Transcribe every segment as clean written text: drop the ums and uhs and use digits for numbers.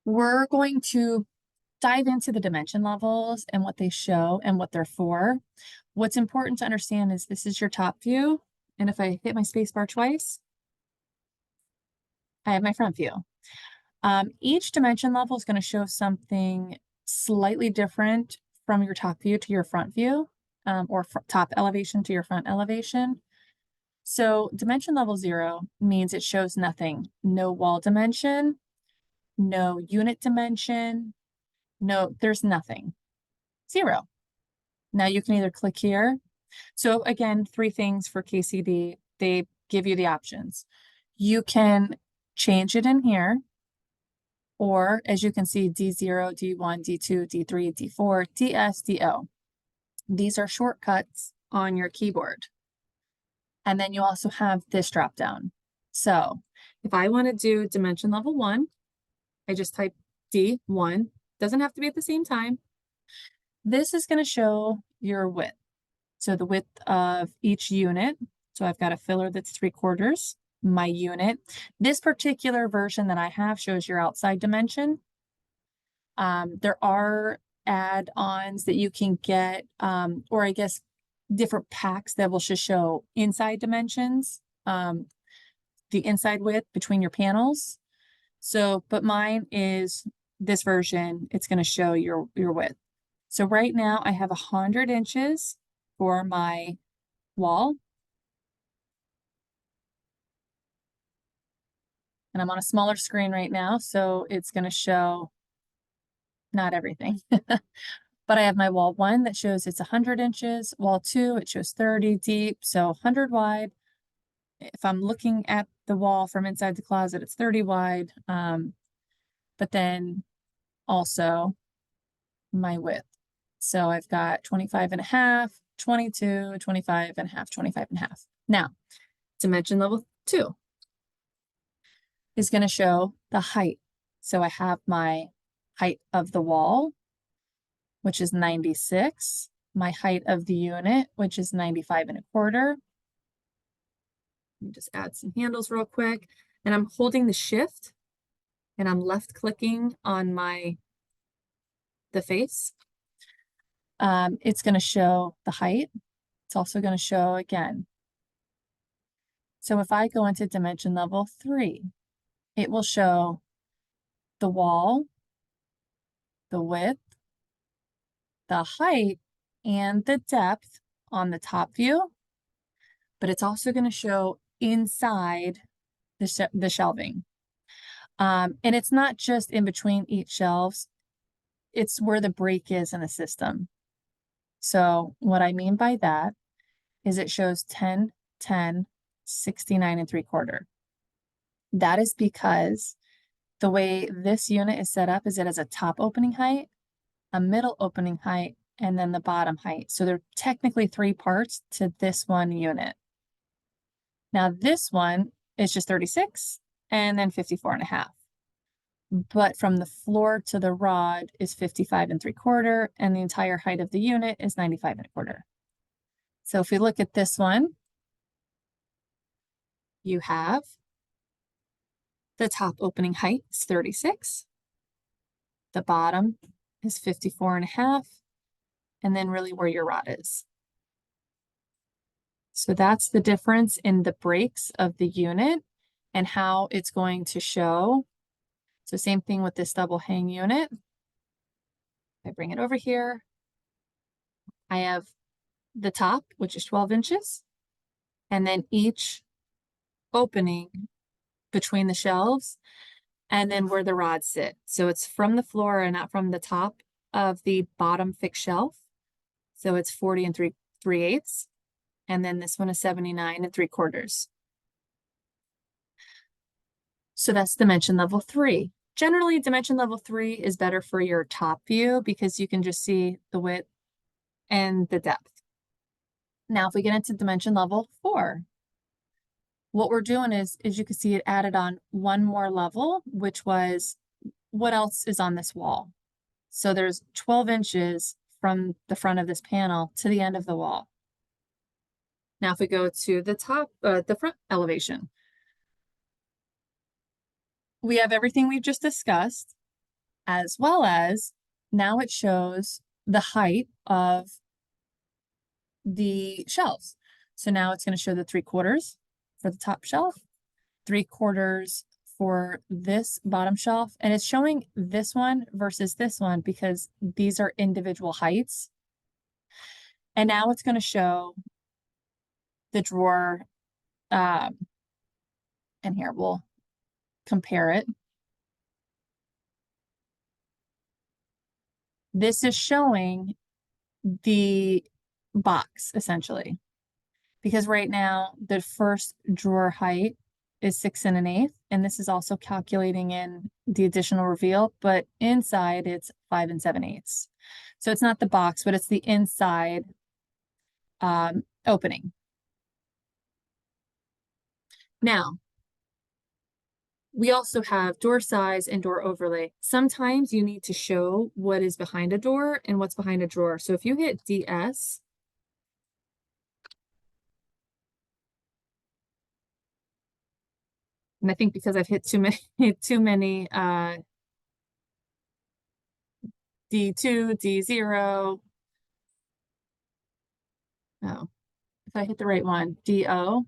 We're going to dive into the dimension levels and what they show and what they're for. What's important to understand is this is your top view. And if I hit my space bar twice, I have my front view. Each dimension level is going to show something slightly different from your top view to your front view, or top elevation to your front elevation. So dimension level 0 means it shows nothing. No wall dimension, no unit dimension, no, there's nothing. 0. Now you can either click here. So again, 3 things for KCD. They give you the options. You can change it in here, or as you can see, D0, D1, D2, D3, D4, DS, DO. These are shortcuts on your keyboard. And then you also have this drop down. So if I want to do dimension level 1, I just type D1. Doesn't have to be at the same time. This is going to show your width. So the width of each unit. So I've got a filler that's 3/4, my unit. This particular version that I have shows your outside dimension. There are add-ons that you can get, or I guess different packs that will just show inside dimensions, the inside width between your panels. So, but mine is this version, it's going to show your width. So right now I have 100 inches for my wall. And I'm on a smaller screen right now, so it's going to show not everything. But I have my wall 1 that shows it's 100 inches. Wall 2, it shows 30 deep, so 100 wide. If I'm looking at the wall from inside the closet, it's 30 wide. But then also my width. So I've got 25.5, 22, 25.5, 25.5. Now, dimension level 2 is going to show the height. So I have my height of the wall, which is 96, my height of the unit, which is 95.25. Let me just add some handles real quick. And I'm holding the shift and I'm left clicking on the face. It's going to show the height. It's also going to show again. So if I go into dimension level 3, it will show the wall, the width, the height, and the depth on the top view, but it's also going to show inside the shelving. And it's not just in between each shelves, it's where the break is in the system. So what I mean by that is it shows 10, 10, 69.75. That is because the way this unit is set up is it has a top opening height, a middle opening height, and then the bottom height. So there are technically 3 parts to this one unit. Now this one is just 36 and then 54.5. But from the floor to the rod is 55.75, and the entire height of the unit is 95.25. So if we look at this one, you have the top opening height is 36. The bottom is 54.5, and then really where your rod is. So that's the difference in the breaks of the unit and how it's going to show. So same thing with this double hang unit. I bring it over here. I have the top, which is 12 inches, and then each opening between the shelves, and then where the rods sit. So it's from the floor and not from the top of the bottom fixed shelf. So it's 40 3/8. And then this one is 79.75. So that's dimension level 3. Generally, dimension level 3 is better for your top view because you can just see the width and the depth. Now, if we get into dimension level 4, what we're doing is you can see it added on one more level, which was what else is on this wall. So there's 12 inches from the front of this panel to the end of the wall. Now, if we go to the top, the front elevation, we have everything we've just discussed. as well as now it shows the height of the shelves. So now it's going to show the 3/4 for the top shelf, 3/4 for this bottom shelf, and it's showing this one versus this one because these are individual heights. And now it's going to show the drawer, and here we'll compare it. This is showing the box essentially, because right now the first drawer height is 6 1/8, and this is also calculating in the additional reveal, but inside it's 5 7/8. So it's not the box, but it's the inside opening. Now, we also have door size and door overlay. Sometimes you need to show what is behind a door and what's behind a drawer. So if you hit DS, and I think because I've hit too many D2, D0. Oh, if I hit the right one, DO,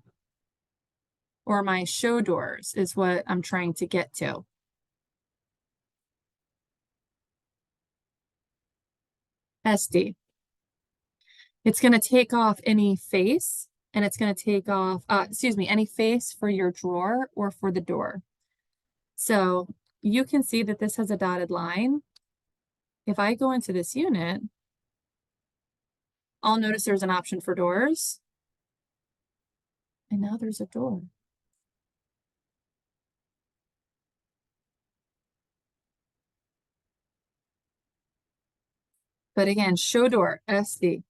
or my show doors is what I'm trying to get to. SD. It's going to take off any face, and it's going to take off, any face for your drawer or for the door. So you can see that this has a dotted line. If I go into this unit, I'll notice there's an option for doors. And now there's a door. But again, show door, SD.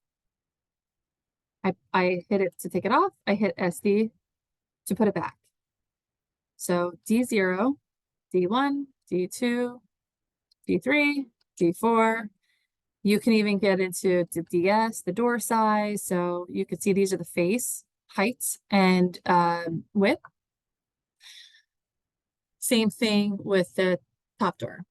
I hit it to take it off. I hit SD to put it back. So D0, D1, D2, D3, D4. You can even get into the DS, the door size. So you can see these are the face heights and width. Same thing with the top door.